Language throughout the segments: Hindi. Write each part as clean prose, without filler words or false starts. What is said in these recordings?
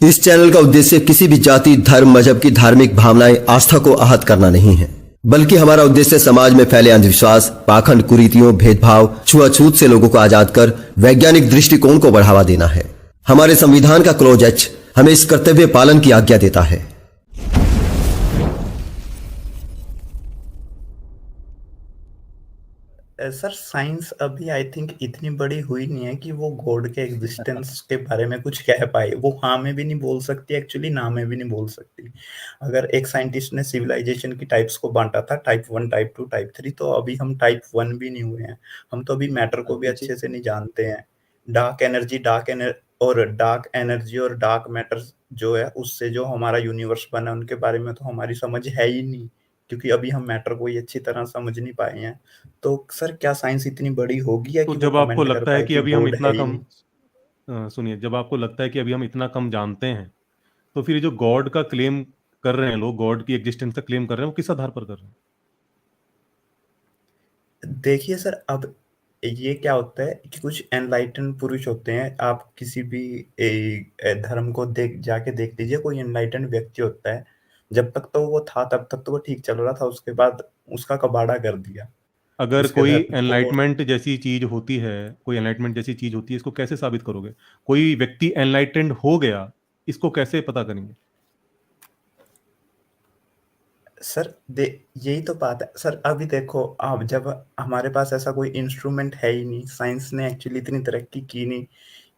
इस चैनल का उद्देश्य किसी भी जाति, धर्म, मजहब की धार्मिक भावनाएं, आस्था को आहत करना नहीं है, बल्कि हमारा उद्देश्य समाज में फैले अंधविश्वास, पाखंड, कुरीतियों, भेदभाव, छुआछूत से लोगों को आजाद कर वैज्ञानिक दृष्टिकोण को बढ़ावा देना है। हमारे संविधान का क्लॉज एच हमें इस कर्तव्य पालन की आज्ञा देता है। सर साइंस अभी आई थिंक इतनी बड़ी हुई नहीं है कि वो गॉड के एग्जिस्टेंस के बारे में कुछ कह पाए। वो हाँ में भी नहीं बोल सकती एक्चुअली, ना में भी नहीं बोल सकती। अगर एक साइंटिस्ट ने सिविलाइजेशन की टाइप्स को बांटा था, टाइप 1, टाइप 2, टाइप 3, तो अभी हम टाइप 1 भी नहीं हुए हैं। हम तो अभी मैटर को भी अच्छे से नहीं जानते हैं। डार्क एनर्जी और डार्क मैटर जो है, उससे जो हमारा यूनिवर्स बना, उनके बारे में तो हमारी समझ है ही नहीं, क्योंकि अभी हम मैटर को ही अच्छी तरह समझ नहीं पाए हैं। तो सर क्या साइंस इतनी बड़ी होगी या तो कि वो जब आपको कमेंट कर लगता है पाए कि कि अभी हम गॉड इतना है ही कम नहीं? सुनिए, जब आपको लगता है कि अभी हम इतना कम जानते हैं, तो फिर ये जो गॉड का क्लेम कर रहे हैं लोग, गॉड की एग्जिस्टेंस का क्लेम कर रहे हैं, वो किस आधार पर कर रहे हैं? देखिए सर, अब ये क्या होता है कि कुछ एनलाइटन पुरुष होते हैं। आप किसी भी धर्म को जाके देख लीजिए, कोई एनलाइटन व्यक्ति होता है, जब तक तो वो था तब तक तो वो ठीक चल रहा था, उसके बाद उसका कबाड़ा कर दिया अगर उसके कोई धर्म को। एनलाइटमेंट जैसी चीज होती है, कोई एनलाइटमेंट जैसी चीज होती है, इसको कैसे साबित करोगे? कोई व्यक्ति एनलाइटेंड हो गया, इसको कैसे पता करेंगे? सर दे यही तो बात है सर। अभी देखो, अब जब हमारे पास ऐसा कोई इंस्ट्रूमेंट है ही नहीं, साइंस ने एक्चुअली इतनी तरक्की की नहीं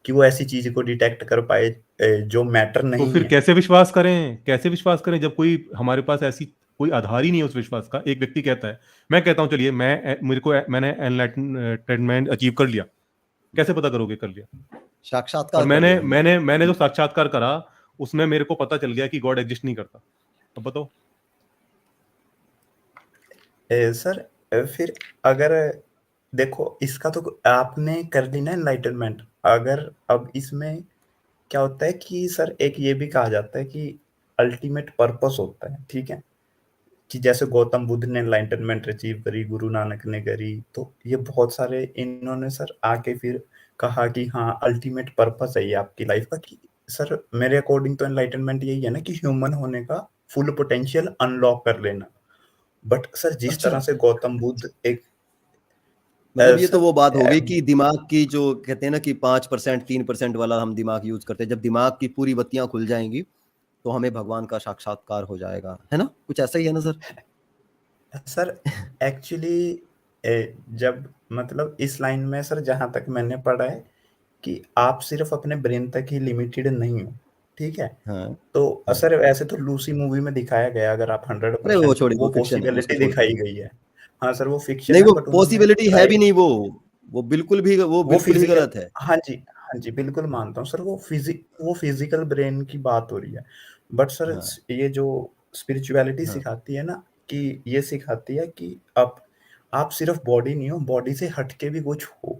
कि वो ऐसी चीज को डिटेक्ट कर पाए जो मैटर तो नहीं फिर है। कैसे विश्वास करें? कैसे विश्वास करें जब कोई हमारे पास ऐसी कोई आधार ही नहीं है उस विश्वास का? एक व्यक्ति कहता है, मैं कहता हूं चलिए मैंने एनलाइटमेंट अचीव कर लिया। कैसे पता करोगे कर लिया? और साक्षात्कार कर मैंने लिया हमने। मैंने मैंने जो साक्षात्कार करा, उसमें मेरे को पता चल गया कि गॉड एग्जिस्ट नहीं करता। अब बताओ। सर फिर अगर देखो, इसका तो आपने कर ली ना एनलाइटनमेंट। अगर अब इसमें क्या होता है कि सर एक ये भी कहा जाता है कि अल्टीमेट पर्पस होता है, ठीक है, कि जैसे गौतम बुद्ध ने एनलाइटनमेंट अचीव करी, गुरु नानक ने करी, तो ये बहुत सारे इन्होंने सर आके फिर कहा कि हाँ अल्टीमेट पर्पस है ये आपकी लाइफ का। कि सर मेरे अकॉर्डिंग तो एनलाइटनमेंट यही है ना कि ह्यूमन होने का फुल पोटेंशियल अनलॉक कर लेना। बट सर जिस अच्छा, तरह से गौतम बुद्ध एक मतलब ये तो सर वो बात हो गई कि दिमाग की जो कहते हैं ना कि 5%, 3% वाला हम दिमाग यूज करते हैं, जब दिमाग की पूरी बत्तियां खुल जाएंगी तो हमें भगवान का साक्षात्कार हो जाएगा, है ना? कुछ ऐसा ही है ना सर? सर एक्चुअली जब मतलब इस लाइन में सर जहां तक मैंने पढ़ा है कि आप सिर्फ अपने ब्रेन तक ही लिमिटेड नहीं हो, ठीक है। हाँ, तो हाँ। सर ऐसे तो लूसी मूवी में दिखाया गया, अगर आप अरे वो 100% छोड़िए, वो वो फिक्शन है, उसको पॉसिबिलिटी छोड़ दिखाई दीजिए। गई है। हाँ सर वो फिक्शन नहीं, है, वो बट उन्होंने पॉसिबिलिटी है ट्राई भी नहीं, वो बिल्कुल भी, वो वो बिल्कुल ही फिजिकल। गलत है। हाँ जी, हाँ जी, बिल्कुल मानता हूँ सर। वो फिजिकल ब्रेन की बात हो रही है। बट सर हाँ, ये जो स्पिरिचुअलिटी हाँ। सिखाती है ना, कि ये सिखाती है कि आप सिर्फ बॉडी नहीं हो, बॉडी से हटके भी कुछ हो।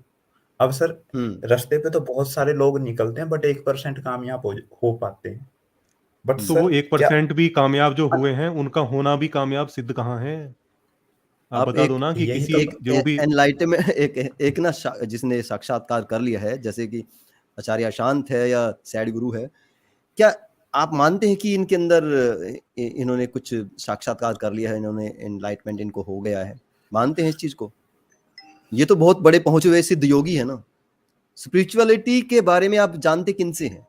अब सर हम्म। रास्ते पे तो बहुत सारे लोग निकलते हैं, बट 1% कामयाब हो पाते हैं। बट तो वो सर क्या 1% भी कामयाब जो हुए हैं, उनका होना भी कामयाब सिद्ध कहाँ है? आप आप बता दो एक ना कि यही किसी तो एक जो भी। एनलाइटमेंट एक ना जिसने साक्षात्कार कर लिया है, जैसे कि आचार्य शांत है या सैड गुरु है, क्या आप मानते हैं कि इनके अंदर इन्होंने कुछ साक्षात्कार कर लिया है, इन्होंने एनलाइटमेंट इनको हो गया है? मानते हैं इस चीज को? ये तो बहुत बड़े पहुंचे हुए सिद्ध योगी है ना। स्पिरिचुअलिटी के बारे में आप जानते किन से हैं?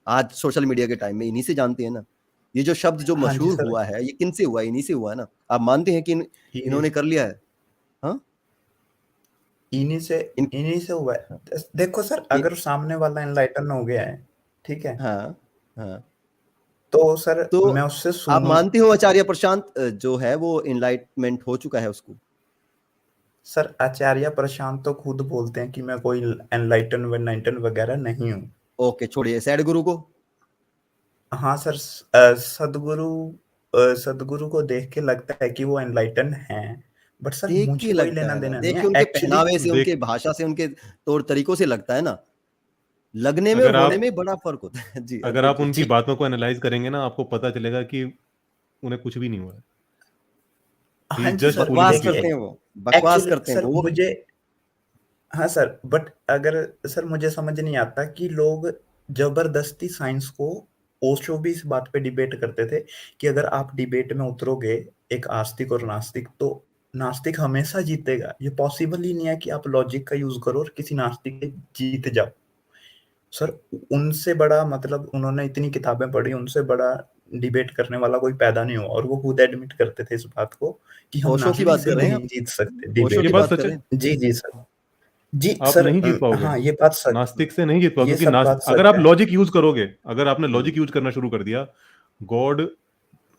आज सोशल मीडिया के टाइम में इन्हीं से जानते हैं ना। ये जो शब्द जो हाँ जी मशहूर सर, हुआ है, ये किन से हुआ है? इन्हीं से हुआ है ना। आप मानते हैं कि इन्हीं इन्होंने कर लिया है? हाँ। इन्हीं से इन, इन्हीं से हुआ है। देखो सर, इन, अगर सामने वाला एनलाइटन हो गया है, ठीक है, हाँ, हाँ। तो सर तो मैं उससे आप सुनूं। मानते हो आचार्य प्रशांत जो है वो इनलाइटमेंट हो चुका है उसको? सर आचार्य प्रशांत तो खुद बोलते हैं कि मैं कोई एनलाइटन वेनलाइटन वगैरह नहीं हूँ। ओके, छोड़िए सैड गुरु को। हाँ सर, सदगुरु को देख के लगता है कि वो एनलाइटन है, बट सर देख के मुझे कोई लगता लेना है ना, देना नहीं देख है के उनके एक्चुअली। पहनावे से, उनके देख, भाषा से, उनके तौर तरीकों से लगता है ना। लगने में और अगर होने आप में बड़ा फर्क होता है। जी, अगर आप बोलिए उनकी जी। बातों को एनालाइज करेंगे ना, आपको पता चलेगा कि उन्हें कुछ भी नहीं हुआ है। ही हाँ इज जी जस्ट सर, फूलिंग द बकवास देखिए करते हैं पीपल। वो, बकवास एक्चुअली करते हैं सर वो। मुझे, हाँ सर, बट अगर सर मुझे समझ नहीं आता कि लोग जबरदस्ती साइंस को ओशो भी इस बात पे डिबेट करते थे कि अगर आप डिबेट में उतरोगे एक आस्तिक और नास्तिक, तो नास्तिक हमेशा जीतेगा। ये पॉसिबल ही नहीं है कि आप लॉजिक का यूज करो और किसी नास्तिक पे जीत जाओ। सर उनसे बड़ा मतलब उन्होंने इतनी किताबें पढ़ी, उनसे बड़ा डिबेट करने वाला कोई पैदा नहीं हुआ, और वो खुद एडमिट करते थे इस बात को कि हम ओशो की नास्तिक बात से कर रहे हैं नहीं आप? जीत सकते ओशो ये डिबेट की बात में। बात सच कर है। रहे हैं? जी सर। जी आप सर, नहीं जीत पाओगे हाँ ये बात सच, नास्तिक से, नहीं जीत पाओगे, ये क्योंकि सब बात अगर सच आप है। लॉजिक यूज करोगे, अगर आपने हम्म। लॉजिक यूज करना शुरू कर दिया, गॉड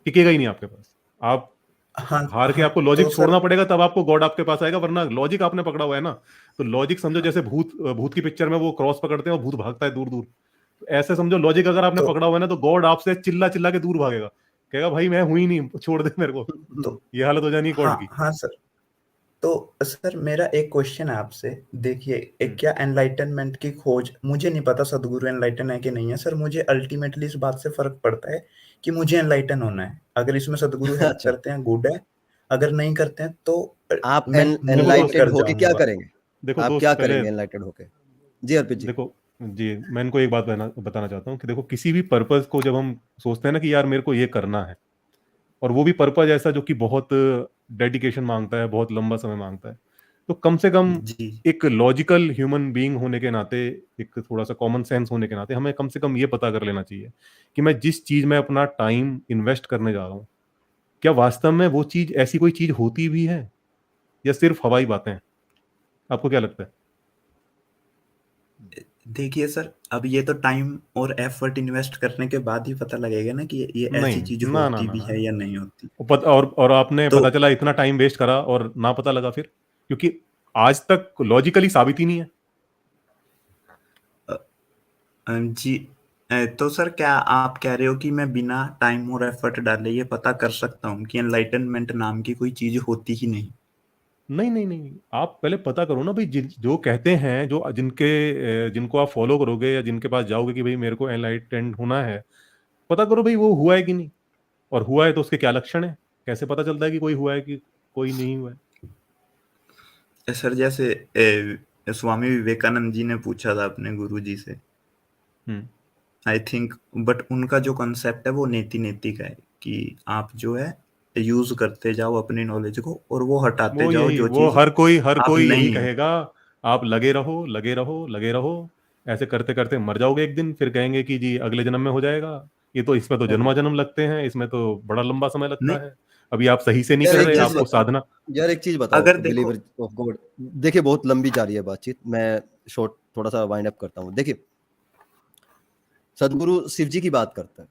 टिकेगा ही नहीं आपके पास। आप हाँ हार के हाँ, आपको तो लॉजिक सर छोड़ना पड़ेगा, तब आपको गॉड आपके पास आएगा, वरना लॉजिक आपने पकड़ा हुआ है ना। तो लॉजिक समझो जैसे भूत भूत की पिक्चर में वो क्रॉस पकड़ते हैं और भूत भागता है दूर दूर, तो ऐसे समझो लॉजिक अगर आपने तो पकड़ा हुआ है ना, तो गॉड आपसे चिल्ला चिल्ला के दूर भागेगा, कहेगा भाई मैं हूं ही नहीं, छोड़ दे मेरे को। तो ये हालत हो जानी है गॉड हाँ की। हाँ सर। तो सर मेरा एक क्वेश्चन है आपसे। देखिए, एक क्या एनलाइटनमेंट की खोज, मुझे नहीं पता सदगुरु एनलाइटन है कि नहीं है सर, मुझे अल्टीमेटली इस बात से फर्क पड़ता है कि मुझे एनलाइटन होना है। अगर इसमें सदगुरु हेल्प अच्छा, करते हैं गुड है, अगर नहीं करते हैं तो आप मैं मूव देखो आउट दोस्त, एनलाइटेड कर होके क्या जाऊंगा। करेंगे? देखो आप दोस्त, क्या पहले करेंगे एनलाइटेड होके? जी अर्पित जी। देखो जी, मैं इनको एक बात बताना चाहता हूँ कि देखो, किसी भी पर्पस को जब हम सोचते हैं ना कि यार मेरे को ये करना है, और वो भी पर्पस ऐसा जो कि बहुत डेडिकेशन मांगता है, बहुत लंबा समय मांगता है, तो कम से कम जी एक लॉजिकल ह्यूमन बीइंग होने के नाते, एक थोड़ा सा कॉमन सेंस होने के नाते, हमें कम से कम ये पता कर लेना चाहिए कि मैं जिस चीज में अपना टाइम इन्वेस्ट करने जा रहा हूँ, क्या वास्तव में वो चीज ऐसी कोई चीज होती भी है, या सिर्फ हवाई बातें हैं? आपको क्या लगता है? देखिए सर, अब ये तो टाइम और एफर्ट इन्वेस्ट करने के बाद ही पता लगेगा ना कि ये नहीं, ऐसी चीज ना ना होती ना भी ना है या नहीं होती। और आपने तो पता चला इतना टाइम वेस्ट करा और ना पता लगा फिर, क्योंकि आज तक लॉजिकली साबित ही नहीं है। जी, तो सर क्या आप कह रहे हो कि मैं बिना टाइम और एफर्ट डाले ये पता कर सकता हूँ कि एनलाइटनमेंट नाम की कोई चीज होती ही नहीं? नहीं नहीं नहीं, आप पहले पता करो ना भाई, जो कहते हैं, जो जिनको आप फॉलो करोगे या जिनके पास जाओगे कि भाई मेरे को एनलाइटेंड होना है, पता करो भाई वो हुआ है कि नहीं, और हुआ है तो उसके क्या लक्षण है, कैसे पता चलता है कि कोई हुआ है कि कोई नहीं हुआ है। सर जैसे स्वामी विवेकानंद जी ने पूछा था अपने गुरु जी से, हम्म। आई थिंक, बट उनका जो कॉन्सेप्ट है वो नेति नेति का है कि आप जो है यूज करते जाओ अपनी नॉलेज को और वो हटाते जाओ जो वो चीज हर आप कोई यही नहीं हो। कहेगा, आप लगे रहो लगे रहो लगे रहो, ऐसे करते करते मर जाओगे एक दिन, फिर कहेंगे कि जी अगले जन्म में हो जाएगा, ये तो इसमें तो अरे जन्मा जन्म लगते हैं, इसमें तो बड़ा लंबा समय नहीं, लगता है, अभी आप सही से नहीं यार कर एक रहे, चीज जैसे आपको बताओ, साधना। यार एक चीज बताओ, अगर देखो, बिलीवर ऑफ गॉड। देखिए बहुत लंबी जा रही है बातचीत, मैं शॉर्ट थोड़ा सा वाइंड अप करता हूँ। देखिए सदगुरु शिव जी की बात करता है,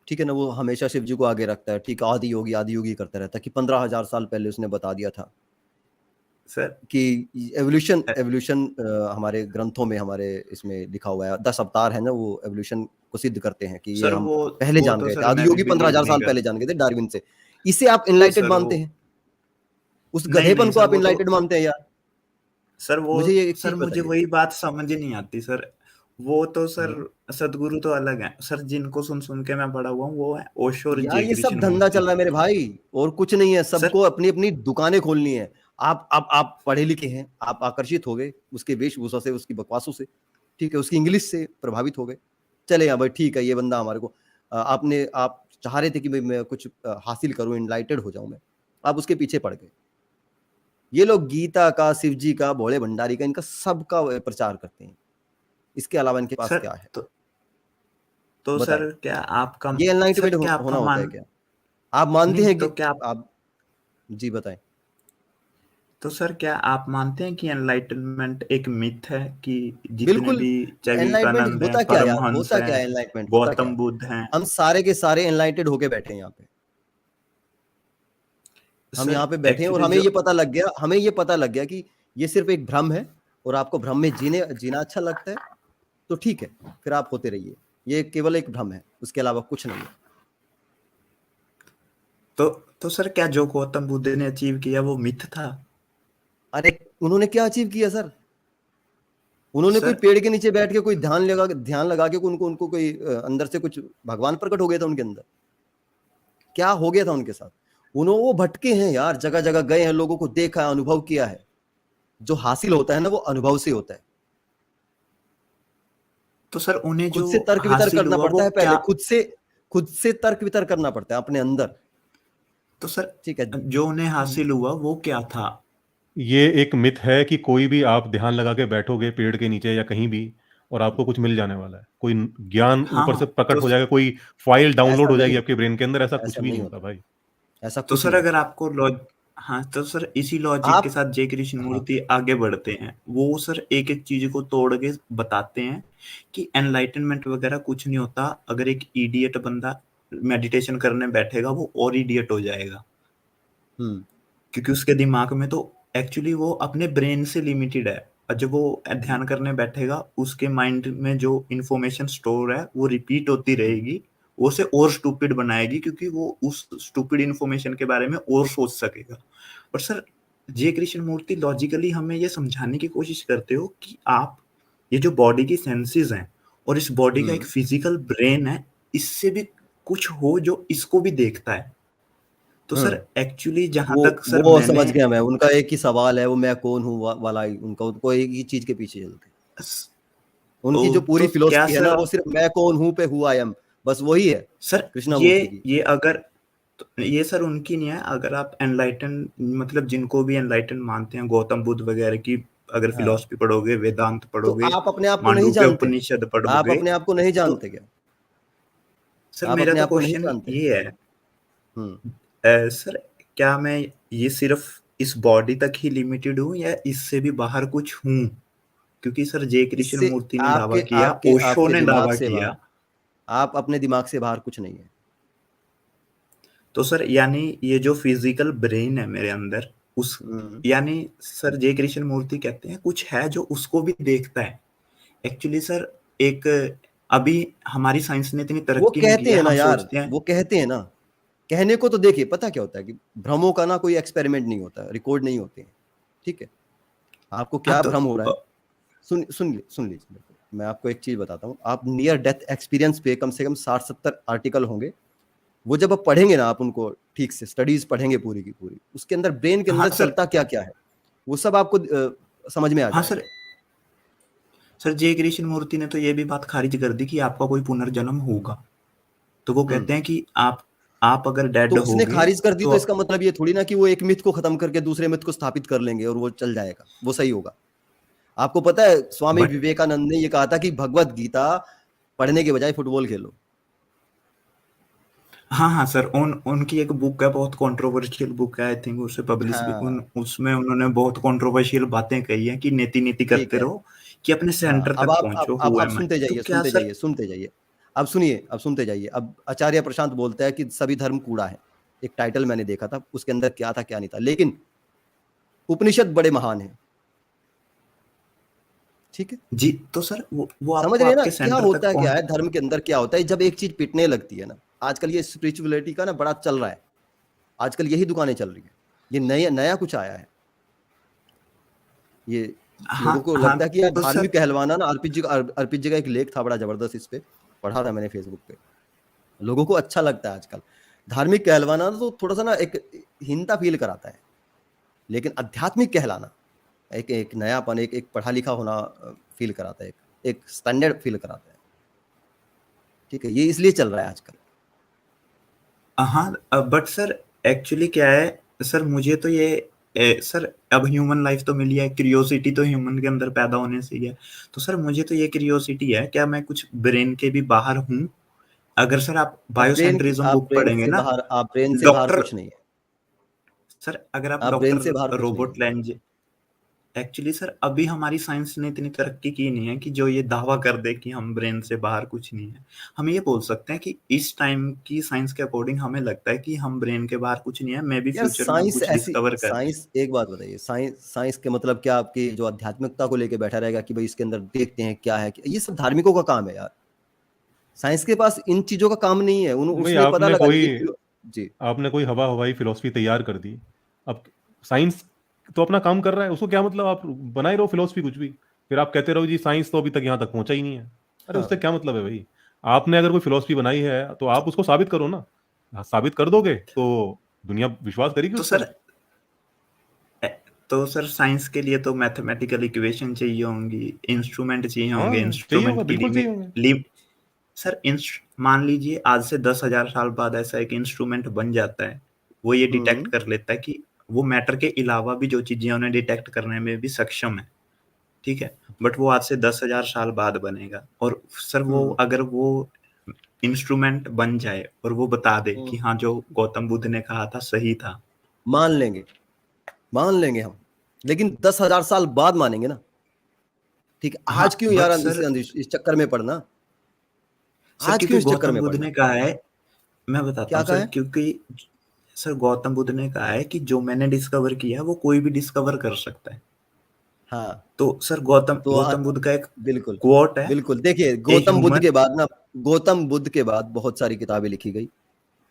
ठीक है ना, वो हमेशा शिव जी को आगे रखता है, ठीक है, आदि योगी करता रहता है कि 15,000 साल पहले उसने बता दिया था सर कि एवोल्यूशन अ, एवोल्यूशन हमारे ग्रंथों में, हमारे इसमें लिखा हुआ है, 10 अवतार है ना, वो एवोल्यूशन को सिद्ध करते हैं कि ये सर हम पहले वो जान तो गए थे, सर आदि मैं भी योगी बिलीव 15,000 नहीं साल पहले करता। जान गए थे डार्विन से। इसे आप तो इनलाइटेड सर मानते हैं? उस नहीं नहीं गधेपन को सर, आप इनलाइटेड मानते हैं यार? सर वो मुझे ये एक सर चीज मुझे बताइए। वही बात समझ ही नहीं आती सर। वो तो सर हम्म। सदगुरु तो अलग है सर, जिनको सुन सुन के मैं बड़ा हुआ हूँ वो है ओशो और यार जे ये सब कृष्ण धंधा चल मूर्ति। रहा है मेरे भाई, और कुछ नहीं है, सर सबको अपनी अपनी दुकानें खोलनी है। आप पढ़े लिखे हैं, आप आकर्षित हो गए उसके वेशभूषा से, उसकी बकवासों से, ठीक है, उसकी इंग्लिश से प्रभावित हो गए, चले यहाँ भाई ठीक है, ये बंदा हमारे को आप चाह रहे थे कि भाई मैं कुछ हासिल करूं, इनलाइटेड हो जाऊं मैं, आप उसके पीछे पड़ गए। ये लोग गीता का, शिव जी का, भोले भंडारी का, इनका सबका प्रचार करते हैं, इसके अलावा इनके पास सर क्या है? तो बताएं। सर क्या आपका, ये एनलाइटमेंट सर क्या होना आपका होता है मान, क्या? आप मानते नहीं हैं तो कि क्या, आप, जी बताएं। तो सर क्या आप मानते हैं कि एनलाइटनमेंट एक मिथ है, कि जितने बिल्कुल। भी चाहे एनलाइटमेंट विवेकानंद हैं, होता क्या यार, परमहंस होता क्या हैं, है एनलाइटमेंट, होता क्या गौतम है? बुद्ध हैं? हम सारे के सारे एनलाइटेड होके बैठे हैं यहाँ पे, हम सर यहाँ पे बैठे हैं, और एक्चुअली जो, हमें ये पता लग गया कि ये सिर्फ एक भ्रम है, और आपको भ्रम में जीना अच्छा लगता है, तो ठीक है, फिर आप होते रहिए, ये केवल एक भ्रम है, उसके अलावा कुछ नहीं है। तो तो सर क्या जो गौतम बुद्ध ने अचीव किया वो मिथ था? अरे उन्होंने क्या अचीव किया सर? उन्होंने कोई सर पेड़ के नीचे बैठ के कोई ध्यान लगा के उनको कोई अंदर से कुछ भगवान प्रकट हो गया था उनके अंदर? क्या हो गया था उनके साथ? वो भटके हैं यार, जगह जगह गए हैं, लोगों को देखा है, अनुभव किया है। जो हासिल होता है ना, वो अनुभव से होता है। तो सर उन्हें खुद जो से तर्क वितर्क हासिल करना हुआ पड़ता वो है पहले, क्या, खुद से तर्क वितर्क करना पड़ता है अपने अंदर, तो सर ठीक है। जो उन्हें हासिल हुआ वो क्या था? ये एक मिथ है कि कोई भी आप ध्यान लगा के बैठोगे पेड़ के नीचे या कहीं भी और आपको कुछ मिल जाने वाला है, कोई ज्ञान हाँ ऊपर से प्रकट तो हो जाएगा, कोई फाइल डाउनलोड ऐसा हो नहीं जाएगी होता, आपके ब्रेन के अंदर, ऐसा कुछ ऐसा भी नहीं नहीं होता होता, भाई। ऐसा तो कुछ सर नहीं अगर होता। आपको हाँ तो सर इसी लॉजिक के आप साथ जय कृष्ण हाँ, मूर्ति आगे बढ़ते हैं। वो सर एक एक चीज को तोड़ के बताते हैं कि एनलाइटनमेंट वगैरह कुछ नहीं होता। अगर एक इडियट बंदा मेडिटेशन करने बैठेगा वो और इडियट हो जाएगा, क्योंकि उसके दिमाग में तो एक्चुअली वो अपने ब्रेन से लिमिटेड है। और जब वो ध्यान करने बैठेगा उसके माइंड में जो इंफॉर्मेशन स्टोर है वो रिपीट होती रहेगी, वो उसे और स्टूपिड बनाएगी, क्योंकि वो उस स्टूपिड इंफॉर्मेशन के बारे में और सोच सकेगा। और सर जय कृष्ण मूर्ति लॉजिकली हमें ये समझाने की कोशिश करते हो कि आप ये जो बॉडी की सेंसेस हैं और इस बॉडी का एक फिजिकल ब्रेन है, इससे भी कुछ हो जो इसको भी देखता है। तो सर एक्चुअली जहां तक सर वो मैंने समझ गया मैं, उनका एक ही सवाल है, वो मैं कौन हूँ वाला ही, उनका उनको एक ही चीज के पीछे चलते हैं। उनकी जो पूरी तो क्या फिलोसफी है ना सर, वो सिर्फ मैं कौन हूँ पे हु आई एम, बस वही है सर कृष्णमूर्ति की। ये अगर ये सर उनकी नहीं है। अगर आप एनलाइटन मतलब जिनको भी एनलाइटन मानते हैं, गौतम बुद्ध वगैरह की अगर हाँ, फिलॉसफी पढ़ोगे, वेदांत तो पढ़ोगे, आप अपने आप को नहीं मांडुक्य जानते, उपनिषद आप पढ़ोगे, अपने आप को नहीं तो जानते क्या? सर आप मेरा अपने तो आप को नहीं क्वेश्चन जानते? ये है, हम्म सर क्या मैं ये सिर्फ इस बॉडी तक ही लिमिटेड हूँ या इससे भी बाहर कुछ हूँ? क्योंकि सर जय कृष्ण इससे मूर्ति ने दावा आपके किया, आपके ओशो आपके ने दिमाग दावा से बाहर, किया। आप अपने दिमाग से बाहर कुछ नहीं है। तो सर यानी ये जो फिजिकल ब्रेन है मेरे अंदर, उस हम्म यानी सर जय कृष्ण मूर्ति कहते हैं कुछ है जो उसको भी देखता है। एक्चुअली सर एक अभी हमारी साइंस ने इतनी वो तरक्की नहीं की कहते है, हैं ना हम यार, सोचते हैं। वो कहते हैं ना, कहने को तो देखिए पता क्या होता है कि भ्रमों का ना कोई एक्सपेरिमेंट नहीं होता, रिकॉर्ड नहीं होते हैं, ठीक है। आपको हाँ क्या तो भ्रम हो रहा है, सुन लीजिए मेरे को। मैं आपको एक चीज बताता हूँ, आप नियर डेथ एक्सपीरियंस पे कम से कम 60-70 आर्टिकल होंगे, वो जब आप पढ़ेंगे ना, आप उनको ठीक से स्टडीज पढ़ेंगे पूरी की पूरी, उसके अंदर ब्रेन के हाँ अंदर सर, चलता क्या क्या है वो सब आपको समझ में आ हाँ जाएगा। सर, सर जय कृष्ण मूर्ति ने तो ये भी बात खारिज कर दी कि आपका कोई पुनर्जन्म होगा। तो वो कहते हैं कि आप अगर तो डेड उसने होगे खारिज कर दी तो तो इसका मतलब ये थोड़ी ना कि वो एक मिथ को खत्म करके दूसरे मिथ को स्थापित कर लेंगे और वो चल जाएगा, वो सही होगा। आपको पता है स्वामी बट विवेकानंद ने ये कहा था कि भगवत गीता पढ़ने के बजाय फुटबॉल खेलो। हाँ हाँ सर, उनकी एक बुक है, बहुत कंट्रोवर्शियल बुक है, आई थिंक उसे पब्लिश भी हाँ उसमें उन्होंने बहुत कंट्रोवर्शियल बातें कही हैं कि नीति नीति ठीक करते है। रहो कि अपने हाँ, सेंटर अब तक आप पहुंचो, हु आप एम आई। सुनते तो जाइए, क्या सुनते सर, जाइए, सुनते जाइए। अब सुनिए, अब सुनते जाइए। अब आचार्य प्रशांत बोलता है कि सभी धर्म कूड़ा है, एक टाइटल मैंने देखा था, उसके अंदर क्या था क्या नहीं था, लेकिन उपनिषद बड़े महान हैं, ठीक है। जी तो सर वो समझ आपको रहे हैं ना आपके क्या सेंटर होता तक है, क्या पहुंच। है धर्म के अंदर क्या होता है जब एक चीज पिटने लगती है ना। आजकल ये स्पिरिचुअलिटी का ना बड़ा चल रहा है, आजकल यही दुकानें चल रही है, ये नया नया कुछ आया है। ये हाँ लोगों को हाँ लगता है कि यार तो धार्मिक सर, कहलवाना ना, अर्पित जी का एक लेख था बड़ा जबरदस्त, इस पे पढ़ा था मैंने फेसबुक पे। लोगों को अच्छा लगता है आजकल धार्मिक कहलवाना, तो थोड़ा सा ना एक हीनता फील कराता है, लेकिन आध्यात्मिक कहलाना एक एक नयापन, एक एक पढ़ा लिखा होना फील कराता है, एक स्टैंडर्ड फील कराता है, ठीक है। ये इसलिए चल रहा है आजकल। हाँ बट सर एक्चुअली क्या है सर, मुझे तो ये सर अब ह्यूमन लाइफ तो मिली है, क्यूरियोसिटी तो ह्यूमन के अंदर पैदा होने से ही है। तो सर मुझे तो ये क्यूरियोसिटी है, क्या मैं कुछ ब्रेन के भी बाहर हूँ? अगर सर आप बायोसेंट्रिज्म बुक पढ़ेंगे ना, आप ब्रेन से बाहर डॉक्टर, कुछ नहीं है, सर अगर आप आप ब्रेन डॉक्टर से बाहर कुछ नहीं है। रॉबर्ट लैंज, एक्चुअली सर अभी हमारी साइंस ने इतनी तरक्की की नहीं है कि जो ये दावा कर दे कि हम ब्रेन से बाहर कुछ नहीं है। हम ये बोल सकते हैं कि इस टाइम की साइंस के अकॉर्डिंग हमें लगता है कि हम ब्रेन के बाहर कुछ नहीं है, मे भी यार फ्यूचर में हम साइंस कुछ ऐसी, डिस्कवर कर लें। साइंस एक बात बताइए, साइंस साइंस के मतलब क्या आपकी जो आध्यात्मिकता को लेके बैठा रहेगा कि भाई इसके अंदर देखते हैं क्या है, ये सब धार्मिकों का काम है यार। साइंस के पास इन चीजों का काम नहीं है, भाई उसने पता लगा लिया कि जी आपने कोई हवा हवाई फिलोसफी तैयार कर दी। अब साइंस तो अपना काम कर रहा है, उसको क्या मतलब आप बनाए रहो फिलोसफी कुछ भी, फिर आप कहते रहो जी साइंस तो अभी तक यहाँ तक पहुंचा ही नहीं है। अरे उससे हाँ क्या मतलब है भाई? आपने अगर कोई फिलोसफी बनाई है तो आप उसको साबित करो ना। साबित कर दोगे तो दुनिया विश्वास करेगी तो उस पर। सर तो सर साइंस के लिए तो मैथमेटिकल इक्वेशन चाहिए होंगी, इंस्ट्रूमेंट चाहिए हाँ होंगे, चाहिए इंस्ट्रूमेंट होगा, की बिल्कुल चाहिए होंगे। सर मान लीजिए आज से 10,000 साल बाद ऐसा एक इंस्ट्रूमेंट बन जाता है, वो ये डिटेक्ट कर लेता है कि वो मैटर के अलावा भी जो चीजें उन्हें डिटेक्ट करने में भी सक्षम है, ठीक है, बट वो आज से 10,000 साल बाद बनेगा। और सर वो अगर वो इंस्ट्रूमेंट बन जाए और वो बता दे कि हाँ जो गौतम बुद्ध ने कहा था सही था, मान लेंगे हम, लेकिन 10,000 साल बाद मानेंगे ना। ठीक है, हाँ, आज क्यों बट यार सर इस चक्कर में पड़ना, सर आज क्यों क्योंकि इस चक्कर गौतम में बुद्ध पड़ना? ने कहा है, मैं बताता क्या हूँ कहा सर, है? क्योंकि सर गौतम बुद्ध ने कहा है कि जो मैंने डिस्कवर किया है वो कोई भी डिस्कवर कर सकता है। हाँ, तो सर तो गौतम बुद्ध का एक बिल्कुल कोट है, बिल्कुल। देखिए ए गौतम बुद्ध ह्यूमन, के बाद ना, गौतम बुद्ध के बाद बहुत सारी किताबें लिखी गई,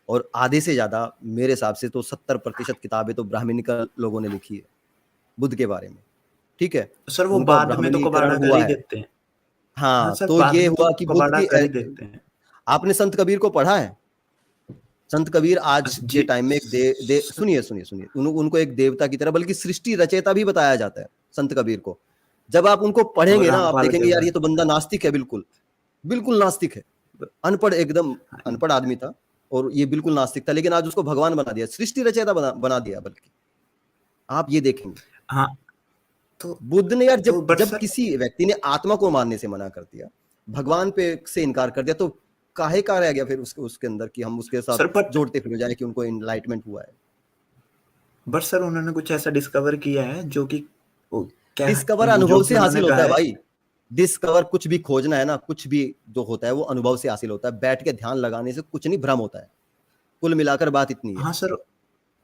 और आधे से ज्यादा मेरे हिसाब से तो 70% किताबें तो ब्राह्मणिकल लोगों ने लिखी है बुद्ध के बारे में। ठीक है, सर वो उनका बाद में तो ब्राह्मणीकरण कबाड़ा कर हुआ ही है। देते हैं। हाँ हाँ, सर, तो बाद ये में तो हुआ कि बुद्ध कबाड़ा की कर ही देते हैं। आपने संत कबीर को पढ़ा है? संत कबीर आज के जी टाइम में एक सर, सुनिए उनको एक देवता की तरह, बल्कि सृष्टि रचयिता भी बताया जाता है संत कबीर को। जब आप उनको पढ़ेंगे ना, आप रामपाल के देखेंगे यार ये बाद तो बंदा नास्तिक है, बिल्कुल बिल्कुल नास्तिक है, अनपढ़, एकदम अनपढ़ आदमी था, और ये बिल्कुल नास्तिक था, लेकिन आज उसको भगवान बना दिया, सृष्टि रचयिता बना दिया। बल्कि आप ये देखेंगे, हाँ तो बुद्ध ने यार तो जब बट जब सर किसी व्यक्ति ने आत्मा को मानने से मना कर दिया, भगवान पे से इनकार कर दिया, तो काहे का रह गया फिर उसके अंदर कि हम उसके साथ सर बट जोड़ते फिर जाए कि उनको एनलाइटमेंट हुआ है। बट सर उन्होंने कुछ ऐसा डिस्कवर किया है जो कि क्या डिस्कवर जो अनुभव कि से उन्होंने हासिल कहा होता है है। भाई। डिस्कवर कुछ भी खोजना है ना, कुछ भी जो होता है वो अनुभव से हासिल होता है, बैठ के ध्यान लगाने से कुछ नहीं, भ्रम होता है। कुल मिलाकर बात इतनी है, हाँ सर,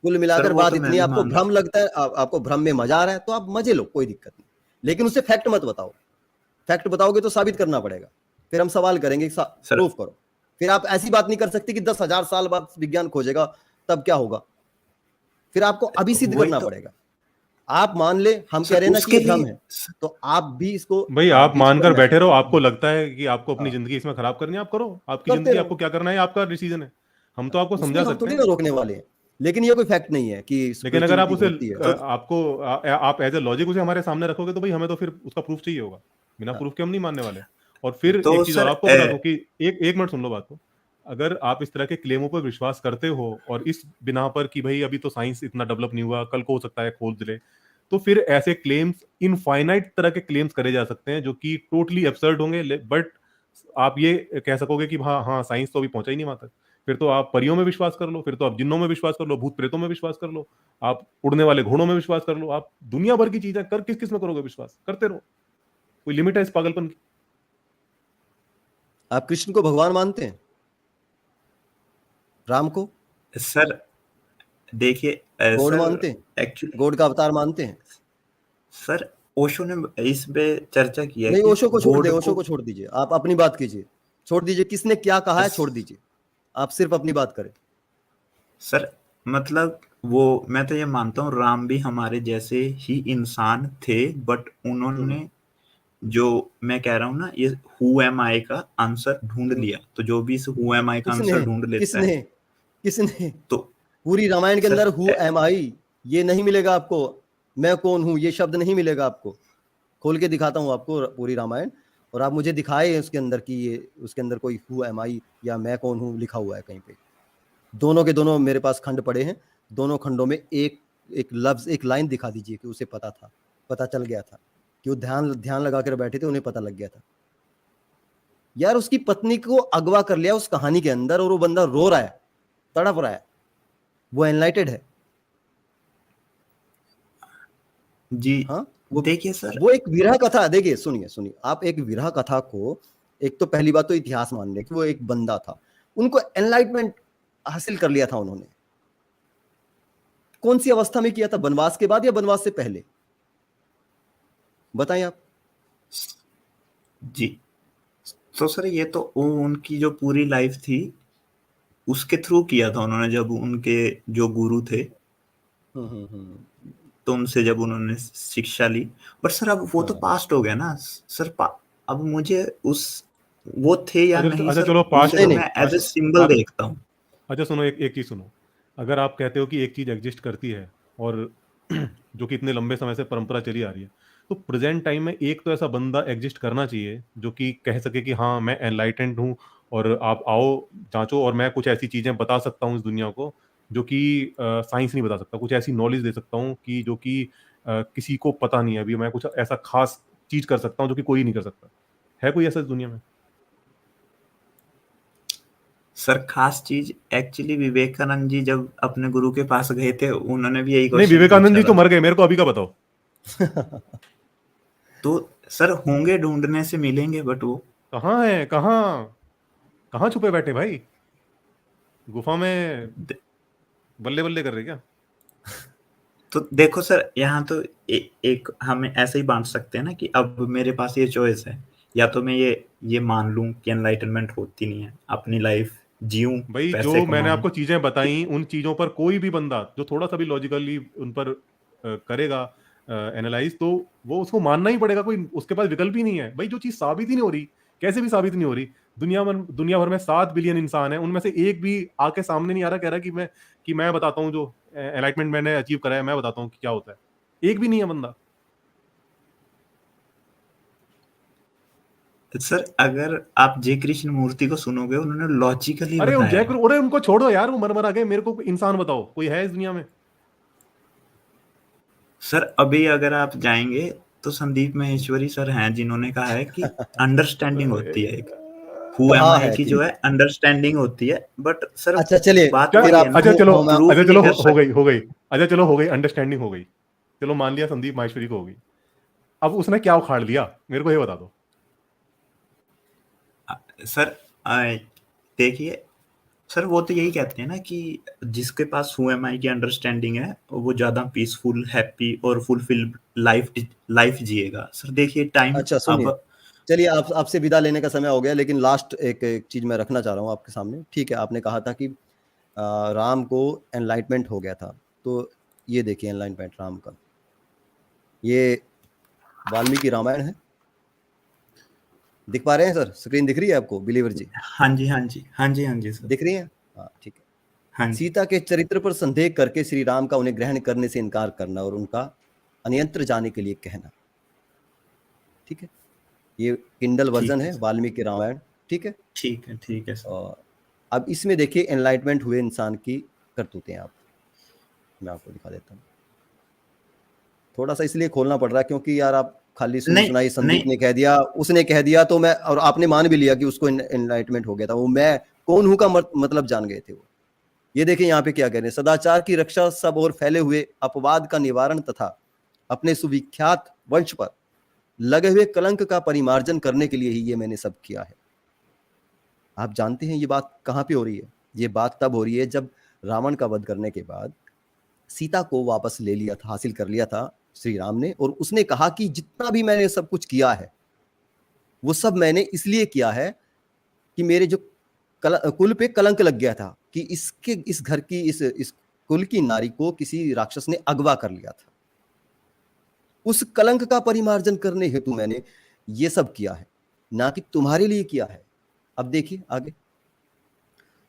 कुल सर मिलाकर वो बात तो मैं इतनी है, भी आपको मान रहा भ्रम लगता है, आपको भ्रम में मजा आ रहा है तो आप मजे लो, कोई दिक्कत नहीं, लेकिन उससे फैक्ट मत बताओ। फैक्ट बताओगे तो साबित करना पड़ेगा, फिर हम सवाल करेंगे सर। प्रूफ करो। फिर आप ऐसी बात नहीं कर सकते कि 10,000 साल बाद विज्ञान खोजेगा तब क्या होगा, फिर आपको अभी सिद्ध वही करना तो पड़ेगा। आप मान ले, हम कह सर रहे हैं ना कि उसके ये भ्रम लिए है, तो आप भी इसको, भाई आप आप भी इसको मानकर बैठे रहो, एनालाइज आपको लगता है कि आपको अपनी हाँ, जिंदगी इसमें खराब करनी है, आप करो, आपकी करते जिंदगी रहो, आपको क्या करना है आपका डिसीजन है, हम तो आपको उसमें समझा हम सकते थोड़ी ना हैं। रोकने वाले हैं, लेकिन ये कोई फैक्ट नहीं है कि लेकिन अगर आप स्पिरिचुअलिटी उसे होती है। तो आप एज ए लॉजिक उसे हमारे सामने रखोगे तो भाई हमें तो फिर उसका प्रूफ चाहिए होगा, बिना हाँ, प्रूफ के हम नहीं मानने वाले। और फिर तो एक चीज और सर आपको बता दूं कि एक मिनट सुन लो बात को। अगर आप इस तरह के क्लेमों पर विश्वास करते हो और इस बिना पर कि भाई अभी तो साइंस इतना डेवलप नहीं हुआ, कल को हो सकता है खोज ले, तो फिर ऐसे क्लेम्स, इनफाइनाइट तरह के क्लेम्स करे जा सकते हैं जो कि टोटली एब्सर्ड होंगे, बट आप ये कह सकोगे कि हाँ हाँ साइंस तो अभी पहुंचा ही नहीं वहां तक। फिर तो आप परियों में विश्वास कर लो, फिर तो आप जिन्नों में विश्वास कर लो, भूत प्रेतों में विश्वास कर लो, आप उड़ने वाले घोड़ों में विश्वास कर लो, आप दुनिया भर की चीजें कर किस किस में करोगे विश्वास, करते रहो, कोई लिमिट है इस पागलपन की? आप कृष्ण को भगवान मानते हैं? राम को सर देखिए गॉड सर मानते हैं? एक्चुअली गॉड का अवतार मानते हैं? सर ओशो ने इस पे चर्चा की है नहीं, कि ओशो को छोड़ दे, गॉड ओशो को को छोड़ दीजिए, आप अपनी बात कीजिए, छोड़ दीजिए, किसने क्या कहा है छोड़ दीजिए, आप सिर्फ अपनी बात करें। सर मतलब वो मैं तो ये मानता हूँ राम भी हमारे जैसे ही इंसान थे, बट उन्होंने जो मैं कह रहा हूँ ना, ये हु एम आई का आंसर ढूंढ लिया, तो जो भी इस हु एम आई का किसने आंसर ढूंढ लेता है किसने किसने तो पूरी रामायण के सर अंदर हु एम आई ये नहीं मिलेगा आपको, मैं कौन हूं ये शब्द नहीं मिलेगा आपको। खोल के दिखाता हूं आपको पूरी रामायण, और आप मुझे दिखाए उसके अंदर कि ये उसके अंदर कोई हु एम आई या मैं कौन हूं लिखा हुआ है कहीं पे। दोनों के दोनों मेरे पास खंड पड़े हैं, दोनों खंडों में एक एक लफ्ज, एक लाइन दिखा दीजिए कि उसे पता था, पता चल गया था, कि वो ध्यान ध्यान लगा कर बैठे थे, उन्हें पता लग गया था। यार उसकी पत्नी को अगवा कर लिया उस कहानी के अंदर, और वो बंदा रो रहा है, तड़प रहा है, वो एनलाइटेड है। जी हाँ, देखिए सर वो एक विरह कथा, देखिए सुनिए सुनिए, आप एक विरह कथा को, एक तो पहली बात तो इतिहास मान ले कि वो एक बंदा था, उनको एनलाइटमेंट हासिल कर लिया था उन्होंने। कौन सी अवस्था में किया था, वनवास के बाद या वनवास से पहले, बताएं आप। जी तो सर ये तो उनकी जो पूरी लाइफ थी उसके थ्रू किया था उन्होंने, जब उनके जो गुरु थे तो उनसे जब उन्होंने शिक्षा ली। बट सर अब वो तो हाँ, पास्ट हो गया ना सर, अब मुझे उस वो थे या अच्छा नहीं अच्छा, सर, चलो उसे नहीं पास्ट। तो नहीं, मैं एज ए सिंबल आप देखता हूँ। अच्छा सुनो, एक एक चीज सुनो। अगर आप कहते हो कि एक चीज एग्जिस्ट करती है और जो कि इतने लंबे समय से परंपरा चली आ रही है, तो प्रेजेंट टाइम में एक तो ऐसा बंदा एग्जिस्ट करना चाहिए जो कि कह सके कि हाँ मैं एनलाइटेंड हूँ और आप आओ जांचो, और मैं कुछ ऐसी चीजें बता सकता हूँ इस दुनिया को जो कि साइंस नहीं बता सकता, कुछ ऐसी नॉलेज दे सकता हूँ कि जो कि किसी को पता नहीं है अभी, मैं कुछ ऐसा खास चीज कर सकता हूँ जो कि कोई नहीं कर सकता। है कोई ऐसा इस दुनिया में? सर खास चीज एक्चुअली विवेकानंद जी जब अपने गुरु के पास गए थे, उन्होंने भी यही नहीं, क्वेश्चन विवेकानंद जी पूछा तो था। मर गए, मेरे को अभी का बताओ। तो सर होंगे, ढूंढने से मिलेंगे, बट वो कहाँ है, कहाँ कहाँ छुपे बैठे भाई? गुफा में द- बल्ले बल्ले कर रहे क्या? तो देखो सर, यहाँ तो एक हमें ऐसे ही बांट सकते हैं ना कि अब मेरे पास ये चॉइस है, या तो मैं ये मान लूं कि एनलाइटनमेंट होती नहीं है, अपनी लाइफ जीऊं, भाई जो पैसे मैंने कमाऊं। आपको चीजें बताई, उन चीजों पर कोई भी बंदा जो थोड़ा सा भी लॉजिकली उन पर करेगा एनालाइज, तो वो उसको मानना ही पड़ेगा, कोई उसके पास विकल्प ही नहीं है भाई। जो चीज साबित ही नहीं हो रही, कैसे भी साबित नहीं हो रही, दुनिया भर में 7 बिलियन इंसान है, उनमें से एक भी आके सामने नहीं आ रहा कह रहा कि मैं बताता हूँ जो एनलाइटमेंट मैंने अचीव करा है, मैं बताता हूँ कि क्या होता है। एक भी नहीं है बंदा। सर अगर आप जे कृष्ण मूर्ति को सुनोगे, उन्होंने लॉजिकली अरे बताया है। अरे उनको छोड़ो यार, वो मर आ गए, मेरे को इंसान बताओ, कोई है इस दुनिया में? सर अभी अगर आप जाएंगे तो संदीप माहेश्वरी सर हैं, जिन्होंने कहा है कि अंडरस्टैंडिंग होती है, एक हु एम कहाँ आई है की कि जो है अंडरस्टैंडिंग होती है, बट सर अच्छा चलिए बात क्या? वही है ना, अच्छा चलो, प्रूफ अच्छा नहीं चलो, कर हो गई, सकते। हो गई। अच्छा चलो, हो गई, अंडरस्टैंडिंग हो गई। चलो मान लिया संदीप माहेश्वरी को हो गई। अब उसने क्या उखाड़ लिया, मेरे को ये बता दो। सर देखिए सर, वो तो यही कहते हैं ना कि जिसके पास हु एम आई की अंडरस्टैंडिंग है, वो ज्यादा पीसफुल, हैप्पी और फुलफिल लाइफ लाइफ जिएगा। सर देखिए टाइम अच्छा सुनिए, अब चलिए आप आपसे विदा लेने का समय हो गया, लेकिन लास्ट एक चीज मैं रखना चाह रहा हूँ आपके सामने। ठीक है, आपने कहा था कि राम को एनलाइटमेंट हो गया था, तो ये देखिए एनलाइटमेंट राम का, ये वाल्मीकि रामायण है। दिख पा रहे हैं सर? स्क्रीन दिख रही है आपको बिलीवर जी? हाँ जी, हाँ जी, हाँ जी, हाँ जी सर, दिख रही है? हाँ ठीक है। हाँ जी, सीता के चरित्र पर संदेह करके श्री राम का उन्हें ग्रहण करने से इनकार करना और उनका अन्यत्र जाने के लिए कहना। ठीक है, ये किंडल वर्जन ठीक है है सर, वाल्मीकि रामायण। ठीक है, ठीक है सर। और अब इसमें देखिए एनलाइटमेंट हुए इंसान की करतूतें। आप, मैं आपको दिखा देता हूँ। थोड़ा सा इसलिए खोलना पड़ रहा है क्योंकि यार आप खाली सुनी नहीं सुनाई संदीप नहीं ने कह दिया, उसने कह दिया, तो मैं, और आपने मान भी लिया कि उसको एनलाइटमेंट हो गया था। वो मैं कौन हूं का मतलब जान गए थे वो। ये देखिए यहाँ पे क्या कह रहे हैं, सदाचार की रक्षा, सब और फैले हुए अपवाद का निवारण तथा अपने सुविख्यात वंश पर लगे हुए कलंक का परिमार्जन करने के लिए ही ये मैंने सब किया है। आप जानते हैं ये बात कहाँ पे हो रही है? ये बात तब हो रही है जब रावण का वध करने के बाद सीता को वापस ले लिया था, हासिल कर लिया था श्री राम ने, और उसने कहा कि जितना भी मैंने सब कुछ किया है वो सब मैंने इसलिए किया है कि मेरे जो कुल पे कलंक लग गया था कि इसके इस घर की इस कुल की नारी को किसी राक्षस ने अगवा कर लिया था। उस कलंक का परिमार्जन करने हेतु मैंने ये सब किया है, ना कि तुम्हारे लिए किया है। अब देखिए आगे,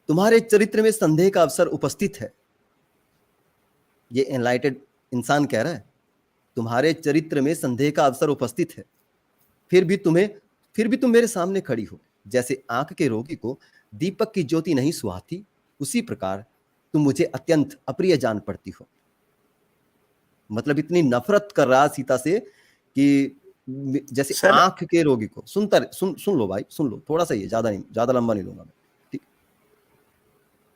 तुम्हारे चरित्र में संदेह का अवसर उपस्थित है। ये एनलाइटेड इंसान कह रहा है, तुम्हारे चरित्र में संदेह का अवसर उपस्थित है, फिर भी तुम मेरे सामने खड़ी हो। जैसे आंख के रोगी को दीपक की ज्योति नहीं सुहाती, उसी प्रकार तुम मुझे अत्यंत अप्रिय जान पड़ती हो। मतलब इतनी नफरत कर रहा सीता से कि जैसे सर, आंख के रोगी को सुन लो भाई, सुन लो थोड़ा सा, ये ज्यादा नहीं, ज्यादा लंबा नहीं लूंगा मैं। ठीक,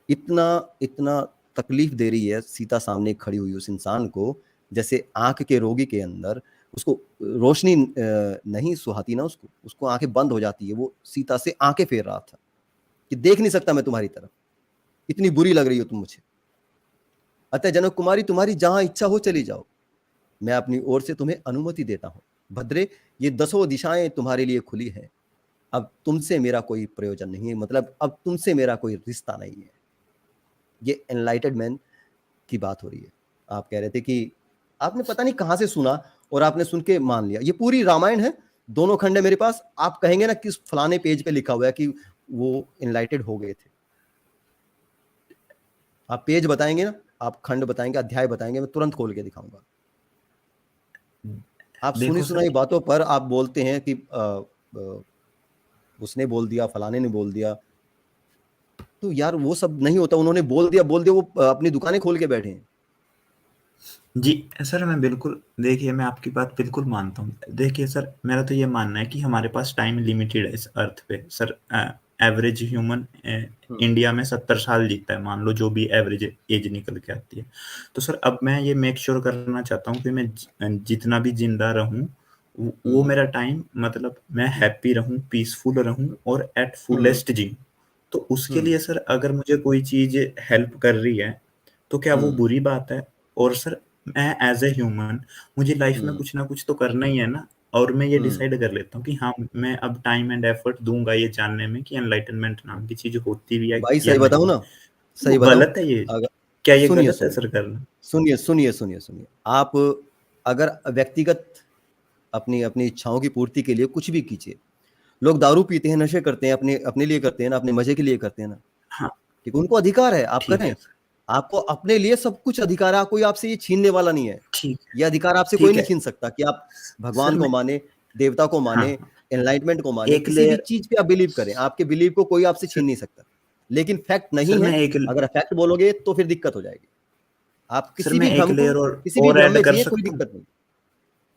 इतना इतना तकलीफ दे रही है सीता सामने खड़ी हुई उस इंसान को, जैसे आंख के रोगी के अंदर उसको रोशनी नहीं सुहाती ना, उसको आंखें बंद हो जाती है। वो सीता से आंखें फेर रहा था कि देख नहीं सकता मैं तुम्हारी तरफ, इतनी बुरी लग रही हो तुम मुझे। अतः जनक कुमारी, तुम्हारी जहां इच्छा हो चली जाओ, मैं अपनी ओर से तुम्हें अनुमति देता हूं। भद्रे, ये 10 दिशाएं तुम्हारे लिए खुली हैं। अब तुमसे मेरा कोई प्रयोजन नहीं है, मतलब अब तुमसे मेरा कोई रिश्ता नहीं है। ये एनलाइटेड मैन की बात हो रही है। आप कह रहे थे कि आपने पता नहीं कहां से सुना और आपने सुन के मान लिया। ये पूरी रामायण है, दोनों खंड है मेरे पास। आप कहेंगे ना किस फलाने पेज पे लिखा हुआ है कि वो एनलाइटेड हो गए थे, आप पेज बताएंगे ना, आप खंड बताएंगे, अध्याय बताएंगे, मैं तुरंत खोल के दिखाऊंगा। आप देखो सुनी सर सुनाई बातों पर आप बोलते हैं कि उसने बोल दिया, फलाने ने बोल दिया। तो यार वो सब नहीं होता, उन्होंने बोल दिया वो अपनी दुकानें खोल के बैठे हैं। जी सर, मैं बिल्कुल, देखिए मैं आपकी बात बिल्कुल मानता हूँ। देखिए सर, मेरा तो ये मानना है कि हमारे पास टाइम लिमिटेड है इस अर्थ पे सर। एवरेज ह्यूमन इंडिया में 70 साल जीता है, मान लो, जो भी एवरेज एज निकल के आती है। तो सर अब मैं ये मेक श्योर करना चाहता हूँ कि मैं जितना भी जिंदा रहूँ, वो मेरा टाइम, मतलब मैं हैप्पी रहूँ, पीसफुल रहूँ और एट फुलेस्ट जीऊँ। तो उसके लिए सर अगर मुझे कोई चीज हेल्प कर रही है तो क्या वो बुरी बात है? और सर मैं एज ए ह्यूमन, मुझे लाइफ में कुछ ना कुछ तो करना ही है ना। और मैं ये डिसाइड कर लेता हूँ कि हाँ, मैं अब टाइम एंड एफर्ट दूंगा ये जानने में कि एनलाइटनमेंट नाम की चीज होती भी है भाई या सही बताऊं नहीं। ना, वो सही बताऊं, गलत है ये? अगर क्या ये सुनिए गलत है सुनिए सर करना? सुनिए सुनिए सुनिए सुनिए आप अगर व्यक्तिगत अपनी अपनी इच्छाओं की पूर्ति के लिए कुछ भी कीजिए। लोग दारू पीते हैं, नशे करते हैं, अपने अपने लिए करते हैं ना, अपने मजे के लिए करते हैं ना, हाँ ठीक है, उनको अधिकार है, आप ठीक है करें। सर, आपको अपने लिए सब कुछ अधिकार है, कोई आपसे ये छीनने वाला नहीं है। ठीक है, ये अधिकार आपसे कोई ठीक नहीं है छीन सकता कि आप सर। भगवान को मैं, माने, देवता को हाँ माने, एनलाइटमेंट को माने, एक किसी भी लेयर, चीज पे आप बिलीव करें, आपके बिलीव को कोई आपसे छीन सर, नहीं सकता। लेकिन फैक्ट सर नहीं मैं है। एक अगर फैक्ट बोलोगे तो फिर दिक्कत हो जाएगी। आप सर किसी मैं भी एक भ्रम को, लेयर किसी भी और भ्रम ऐड में कर जिए, कोई सकता हूँ? दिक्कत नहीं।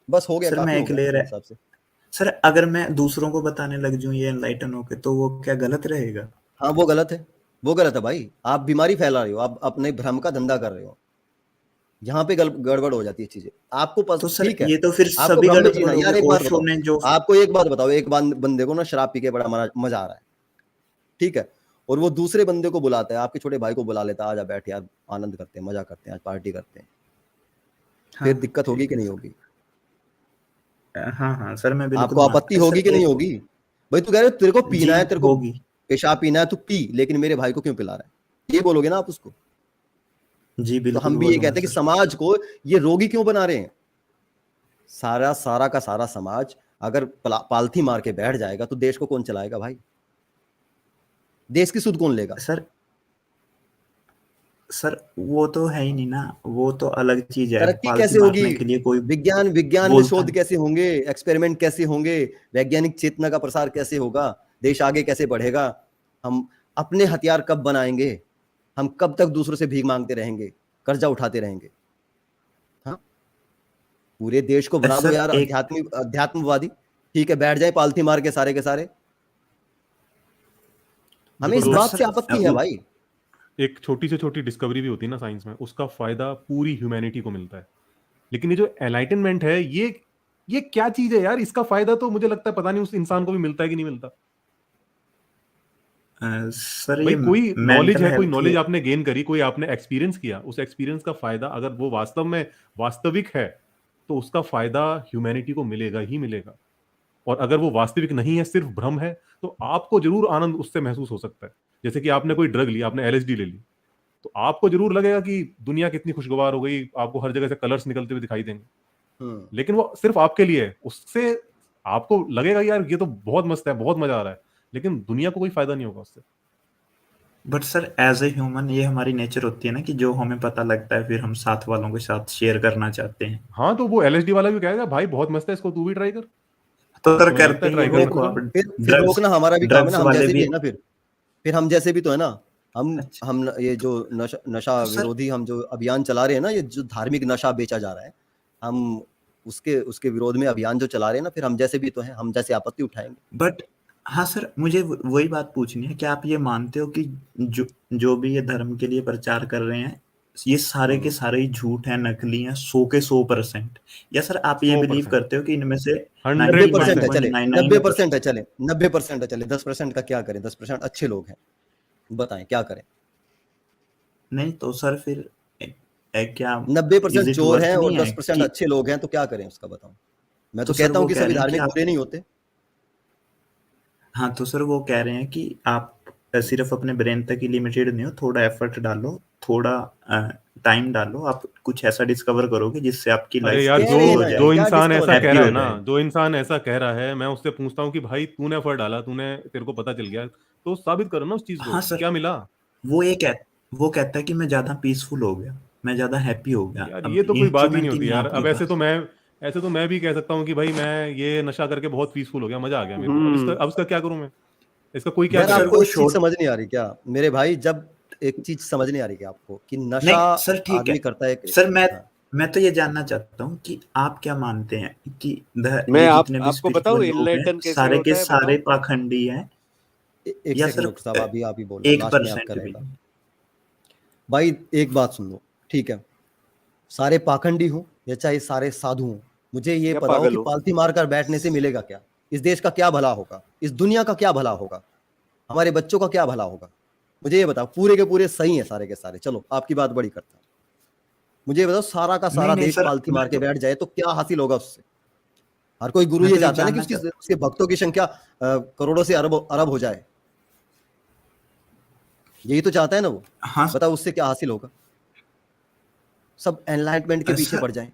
बस हो गया, सर मैं काफी हो एक गया लेयर मेरे है हिसाब से। सर, अगर मैं दूसरों को बताने लग जाऊं ये एनलाइटन होके, तो वो क्या गलत रहेगा? हाँ वो गलत है, वो गलत है भाई। आप बीमारी फैला रहे हो, आप अपने भ्रम का धंधा कर रहे हो। यहाँ पे गड़बड़ हो जाती है चीजें। आपको तो सर ठीक है, ये तो फिर आपको सभी भ्रम में जीना। गड़बड़ हो यार गए, एक बात ओशो बताओ, ने जो, आपको एक बात बताओ, एक बंदे को ना शराब पी के बड़ा मजा आ रहा है, ठीक है, और वो दूसरे बंदे को बुलाता है, आपके छोटे भाई को बुला लेता है, आजा बैठ यार, आनंद करते हैं, मजा करते हैं, आज पार्टी करते हैं। हाँ फिर दिक्कत होगी ठीक कि है नहीं सर। होगी? हाँ हाँ सर, मैं बिल्कुल आपको आपत्ति मानता होगी सर। कि नहीं एक, होगी? भाई तू कह रहे हो तेरे को जी पीना है, तेरे को होगी। पेशाब पीना है, तू पी, लेकिन मेरे भाई को क्यों पिला रहा है? ये बोलोगे ना आप उसको। जी तो बिल्कुल हम भी ये बोलूंगा कहते हैं कि सर। समाज को ये रोगी क्यों बना रहे हैं? सारा सारा का सारा समाज अगर पालथी मार के बैठ जाएगा तो देश को कौन चलाएगा भाई? देश की सुध कौन लेगा? सर सर वो तो है ही नहीं ना, वो तो अलग चीज है। तरक्की पालथी कैसे होगी? मारने के लिए कोई विज्ञान विज्ञान में बोलता शोध नहीं। कैसे होंगे? एक्सपेरिमेंट कैसे होंगे? वैज्ञानिक चेतना का प्रसार कैसे होगा? देश आगे कैसे बढ़ेगा? हम अपने हथियार कब बनाएंगे? हम कब तक दूसरों से भीख मांगते रहेंगे, कर्जा उठाते रहेंगे? हाँ, पूरे देश को बना दो सर यार एक, अध्यात्मवादी, ठीक है, बैठ जाए पालथी मार के सारे के सारे। हमें देखो इस बट दोस्त, बात से सर आपत्ति है भाई। एक छोटी से छोटी डिस्कवरी भी होती है ना साइंस में, उसका फायदा पूरी ह्यूमैनिटी को मिलता है। लेकिन ये जो एनलाइटनमेंट है, ये क्या चीज है यार? इसका फायदा तो मुझे लगता है पता नहीं उस इंसान को भी मिलता है कि नहीं मिलता। सर भाई ये कोई नॉलेज मेंटल है, कोई हेल्थ नॉलेज ये, आपने गेन करी, कोई आपने एक्सपीरियंस किया, उस एक्सपीरियंस का फायदा अगर वो वास्तव में वास्तविक है तो उसका फायदा ह्यूमैनिटी को मिलेगा ही मिलेगा। और अगर वो वास्तविक नहीं है, सिर्फ भ्रम है, तो आपको जरूर आनंद उससे महसूस हो सकता है। जैसे कि आपने कोई ड्रग ली, आपने एलएसडी ले ली, तो आपको जरूर लगेगा कि दुनिया कितनी खुशगवार हो गई, आपको हर जगह से कलर्स निकलते हुए दिखाई देंगे। लेकिन वो सिर्फ आपके लिए है, उससे आपको लगेगा यार ये तो बहुत मस्त है, बहुत मजा आ रहा है, लेकिन दुनिया को कोई फायदा नहीं होगा उससे। But sir as a human ये हमारी नेचर होती है ना कि जो हमें पता लगता है फिर हम साथ वालों के साथ शेयर करना चाहते हैं। हाँ, तो वो एलएसडी वाला भी कहेगा भाई बहुत मस्त है, इसको तू भी ट्राई कर। तो सर तुम्हें लगता करते है ही ट्राई है, करने रोक में, देखो तो आप। करो। फिर ड्रग्स, रोकना हमारा भी काम है ना, ड्रग्स हम वाले जैसे भी भी, है ना। फिर हम जैसे भी तो है ना। अच्छा हम ये जो नशा तो सर, विरोधी हम जो अभियान चला रहे हैं ना, ये जो धार्मिक नशा बेचा जा रहा है, हम उसके उसके विरोध में अभियान जो चला रहे हैं ना, फिर हम जैसे भी तो हैं, हम जैसे आपत्ति उठाएंगे। बट हाँ सर, मुझे वही बात पूछनी है कि आप ये मानते हो कि जो जो भी ये धर्म के लिए प्रचार कर रहे हैं ये सारे के सारे ही झूठ हैं, नकली हैं, 100% या सर आप ये बिलीव 100%, करते हो कि इनमें से 90% है, चले 90% 99.99%? है, चले 90% है, चले 10% का क्या करें? 10% अच्छे लोग हैं, बताएं क्या करें? नहीं तो सर फिर क्या 90% इज इट चोर वर्थ हैं और नहीं है 10% कि, अच्छे लोग हैं, तो क्या करें उसका बताओ? मैं तो तो सर कहता हूं वो कि कह सभी रहे हैं कि धार्मिक आप, बुरे नहीं होते। हाँ तो सर वो कह रहे हैं कि आप सिर्फ अपने ब्रेन तक ही लिमिटेड नहीं हो, थोड़ा एफर्ट डालो, थोड़ा टाइम डालो, आप कुछ ऐसा डिस्कवर करोगे जिससे आपकी अरे लाइफ यार, कह जो रहे हैं पीसफुल हो ना यार, जो जाएगी, क्या इंसान डिस्कवर ऐसा कह हैप्पी रहा है हो ना, जाएगी। जो इंसान ऐसा कह रहा है, मैं उससे पूछता हूँ कि भाई तूने एफर्ट डाला, तूने, तेरे को पता चल गया, तो साबित करो ना उस चीज को, हाँ सर, क्या मिला? वो वो कहता है कि मैं ज्यादा पीसफुल हो गया, मैं ज्यादा हैप्पी हो गया। यार अब ये तो कोई बात ही नहीं इंस्ट्रूमेंट ही होती नहीं है यार। आपके अब ऐसे तो पास। ऐसे तो मैं भी कह सकता हूँ कि भाई मैं ये नशा करके बहुत पीसफुल हो गया, मजा आ गया मेरे को, अब इसका क्या करूं मैं, इसका कोई क्या यार सर करेगा? आपको वो एक चीज शॉर्ट समझ नहीं आ रही क्या मेरे भाई, जब एक चीज समझ नहीं आ रही क्या आपको कि नशा नहीं सर ठीक आदमी है करता है कि सर, हाँ, मैं तो ये जानना चाहता हूँ कि आप क्या मानते हैं कि मैं ये जितने भी आपको बताऊं स्पिरिचुअल लोग हैं एनलाइटन कैसे सारे के होता है, सारे बताऊं? पाखंडी हैं एक या सेकंड सिर्फ डॉक्टर साहब, अभी आप ही बोलना, लास्ट में आपका 1% भी? रहेगा। भाई एक बात सुन लो, ठीक है, सारे पाखंडी हो या चाहे सारे साधु हो, मुझे ये या पता हो पागल कि हो। पालथी मारकर बैठने से मिलेगा क्या, इस देश का क्या भला होगा, इस दुनिया का क्या भला होगा, हमारे बच्चों का क्या भला होगा, मुझे ये बताओ। पूरे के पूरे सही है सारे के सारे, चलो आपकी बात बड़ी करता है, मुझे ये बताओ सारा का नहीं सारा नहीं देश सर, पालथी मार के बैठ जाए तो क्या हासिल होगा उससे। हर कोई गुरु मैं ये तो ये चाहता है ना कि जानना उसकी चाहता उसके भक्तों की संख्या करोड़ों से अरब अरब हो जाए, यही तो चाहता है ना वो। हाँ बताओ उससे क्या हासिल होगा, सब एनलाइटमेंट के पीछे सर, पड़ जाए।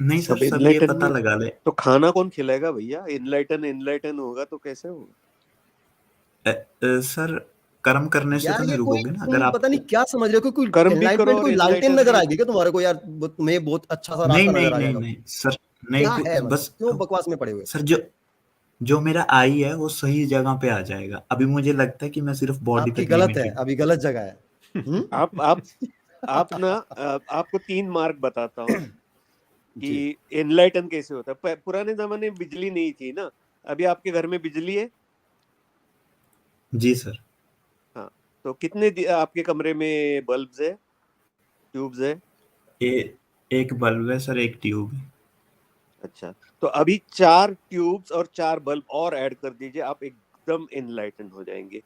नहीं सर, सब सब ये एनलाइटन पता में लगा ले। तो खाना कौन खिलाएगा भैया? एनलाइटन होगा तो कैसे होगा? सर कर्म करने से यार तो ये नहीं कोई रुकोगे ना अगर तुम आप। पता नहीं क्या समझ रहे हो, कोई कर्म भी करो एनलाइटमेंट और कोई लालटेन एनलाइटन नजर भी। आएगी क्या तुम्हारे को यार, तुम्हें बहुत अच्छा सा नहीं रास्ता नहीं नजर आ नहीं जाएगा, नहीं सर, नहीं क्या है मतलब, बस क्यों बकवास में पड़े हुए। सर, जो जो मेरा आई है वो सही जगह पे आ जाएगा। अभी मुझे लगता है कि मैं सिर्फ बॉडी आपकी तक गलत है, लिमिटेड। अभी गलत जगह है। आप ना आपको 3 मार्क बताता हूँ कि जी एनलाइटन कैसे होता है। पुराने जमाने में बिजली नहीं थी ना, अभी आपके घर में बिजली है। जी सर। हाँ, तो कितने आपके कमरे में बल्ब्स है, ट्यूब्स है? ये एक बल्ब है सर, एक ट्यूब है। अच्छा, तो अभी 4 ट्यूब्स और 4 बल्ब और ऐड कर दीजिए, आप एकदम एनलाइटन हो जाएंगे।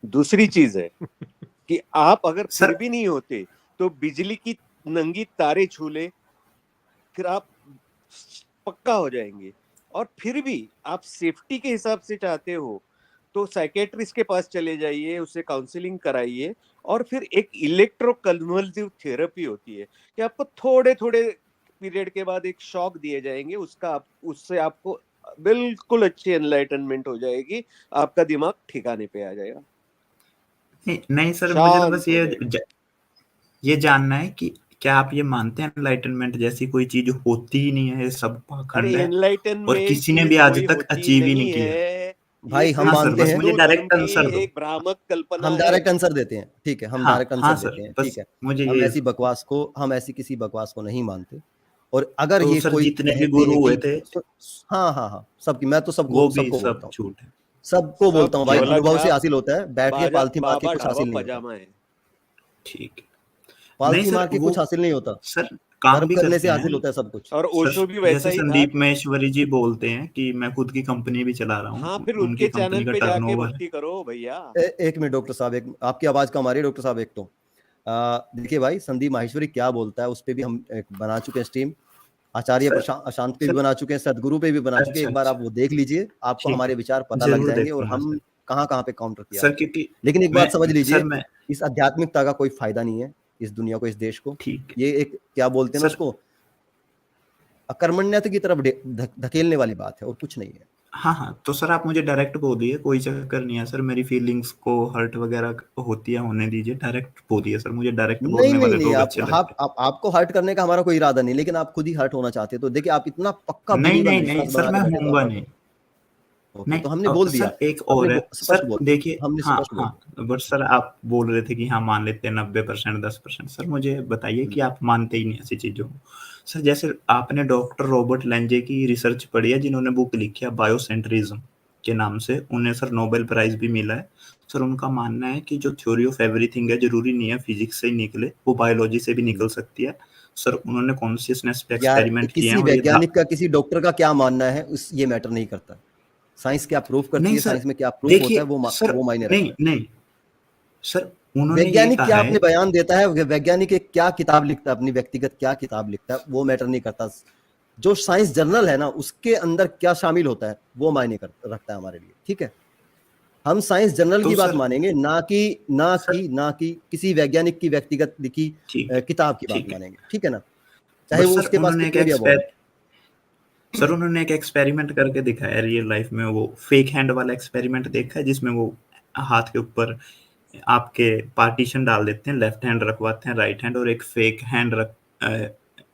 दूसरी चीज है कि आप अगर फिर सर भी नहीं होते तो बिजली की नंगी तारे छू ले, फिर आप पक्का हो जाएंगे। और फिर भी आप सेफ्टी के हिसाब से चाहते हो तो साइकेट्रिस्ट के पास चले जाइए, उससे काउंसलिंग कराइए। और फिर एक इलेक्ट्रोकन्वल्सिव थेरेपी होती है कि आपको थोड़े थोड़े पीरियड के बाद एक शॉक दिए जाएंगे, उससे आपको बिल्कुल अच्छी एनलाइटनमेंट हो जाएगी, आपका दिमाग ठिकाने पे आ जाएगा, नहीं, नहीं सर, मुझे तो बस शांत हो जाएगा। ये जानना है कि क्या आप ये मानते हैं एनलाइटनमेंट जैसी कोई चीज होती ही नहीं है, ये सब अरे पाखंड है और एनलाइटनमेंट किसी ने भी चीज आज कोई तक होती अचीव ही नहीं नहीं किया। है, ये भाई हम सिर्फ हाँ सर, मानते बस हैं, मुझे हिंदू धर्म डायरेक्ट की आंसर दो। एक भ्रामक कल्पना हम है। डायरेक्ट आंसर देते हैं, ठीक है, हम हाँ डायरेक्ट हाँ आंसर सर, देते हैं, बस ठीक है। मुझे हम ये। ऐसी किसी बकवास को नहीं मानते। और अगर तो ये सर कोई जितने भी कहते गुरु हैं हुए कि थे हाँ हाँ हाँ, सबकी, मैं तो सबको वो भी सबको बोलता सब हूँ, झूठ है। सबको बोलता सब हूँ भाई, झोला अनुभव से छाप, हासिल होता है, बैठ के पालथी मार के बाबा कुछ ढाबा हासिल नहीं होता, पजामा है। ठीक है। नहीं पालथी सर मार के वो कुछ हासिल नहीं होता, सर काम कर्म भी करने करते से हासिल हैं होता है सब कुछ। और सर। ओशो भी वैसा जैसे ही था। संदीप महेश्वरी जी बोलते हैं कि मैं खुद की कंपनी भी चला रहा हाँ, हूँ, फिर उनकी उनके कंपनी चैनल का पे जाके टर्नओवर। भक्ति करो भैया। एक मिनट डॉक्टर साहब, एक आपकी आवाज कम आ रही है डॉक्टर साहब, एक तो देखिए भाई, संदीप माहेश्वरी क्या बोलता है उस पे भी हम एक बना चुके हैं स्ट्रीम, आचार्य सर अशांत पे भी सर बना चुके हैं, सदगुरु पे भी बना चुके हैं, अच्छा एक बार आप अच्छा, वो देख लीजिए, आपको ठीक हमारे है, विचार पता लग जरूर जाएंगे और देखूंगा हम सर। कहाँ कहाँ पे काउंटर किया सर है। क्योंकि लेकिन एक बात समझ सर लीजिए, मैं इस आध्यात्मिकता का कोई फायदा नहीं है इस दुनिया को, इस देश को। ठीक है ये एक क्या बोलते हैं ना सर। उसको, अकर्मण्यता की तरफ धकेलने वाली बात है और कुछ नहीं है। हाँ हाँ, तो सर आप मुझे डायरेक्ट बोलिए, कोई चक्कर नहीं है सर, मेरी फीलिंग्स को हर्ट वगैरह होती है होने दीजिए, डायरेक्ट बोलिए सर, मुझे डायरेक्ट नहीं बोलने नहीं वाले नहीं, लोग आप अच्छे आप, लगते आप आपको हर्ट करने का हमारा कोई इरादा नहीं, लेकिन आप खुद ही हर्ट होना चाहते हैं, तो देखिए आप इतना पक्का हैं। नहीं बिलीवर नहीं विश्वास नहीं सर, बना के मैं बैठे, तो आप हूँगा हर्ट नहीं। हो। ओके, नहीं तो हमने बोल दिया, सर एक हमने और है स्पष्ट सर, बोल, देखिए हमने हाँ स्पष्ट बोल हाँ, बट सर आप बोल रहे थे कि हाँ मान लेते हैं 90% 10%, सर मुझे बताइए दिया। कि आप मानते ही नहीं ऐसी चीजों को। सर जैसे आपने डॉक्टर रॉबर्ट लेंजे की रिसर्च पढ़ी है, जिन्होंने बुक लिखी है बायोसेंट्रिज्म के नाम से, उन्हें सर नोबेल प्राइज भी मिला है। सर उनका मानना है कि जो थ्योरी ऑफ एवरीथिंग है, जरूरी नहीं है फिजिक्स से ही निकले, वो बायोलॉजी से भी निकल सकती है। सर उन्होंने कॉन्शियसनेस पे यार एक्सपेरिमेंट किए हैं किसी और ये वैज्ञानिक का, किसी डॉक्टर का क्या मानना है उस, ये मैटर नहीं करता। साइंस क्या प्रूफ करती नहीं है, सर, साइंस में क्या प्रूफ होता है, देखिए सर, वो मायने रखता नहीं है। नहीं सर, उन्होंने ये वैज्ञानिक क्या कहा अपने है। बयान देता है, वैज्ञानिक एक क्या किताब लिखता है, अपनी व्यक्तिगत क्या किताब लिखता है, वो मैटर नहीं करता। जो साइंस जर्नल है ना, उसके अंदर क्या शामिल होता है वो मायने रखता है हमारे लिए, ठीक है। हम साइंस जर्नल तो की बात सर मानेंगे, सर ना कि किसी वैज्ञानिक की व्यक्तिगत लिखी ठीक है, किताब की बात ठीक है, मानेंगे, ठीक है ना, चाहे बट वो सर उसके पास उन्होंने कितने भी अवार्ड। एक एक्सपेरिमेंट करके दिखाया रियल लाइफ में, वो फेक हैंड वाला एक्सपेरिमेंट देखा है, जिसमें वो हाथ के ऊपर आपके पार्टीशन डाल देते हैं, लेफ्ट हैंड रखवाते हैं, राइट हैंड, और एक फेक हैंड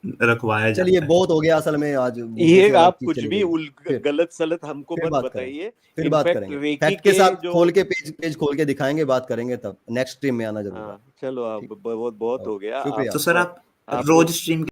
रखवाया चलिए जाता है। बहुत हो गया असल में आज मुद्दे ये से अलग आप चीज कुछ चली भी गई। फिर गलत सलत हमको फिर मत बात करेंगे, बताइए। फिर बात इनफैक्ट करेंगे, रेकी फैक्ट के के साथ जो खोल के पेज खोल के दिखाएंगे, बात करेंगे, तब नेक्स्ट स्ट्रीम में आना जरूर है। हाँ चलो आप ठीक, बहुत बहुत हो ओके, गया। शुक्रिया। तो सर आप आपको रोज स्ट्रीम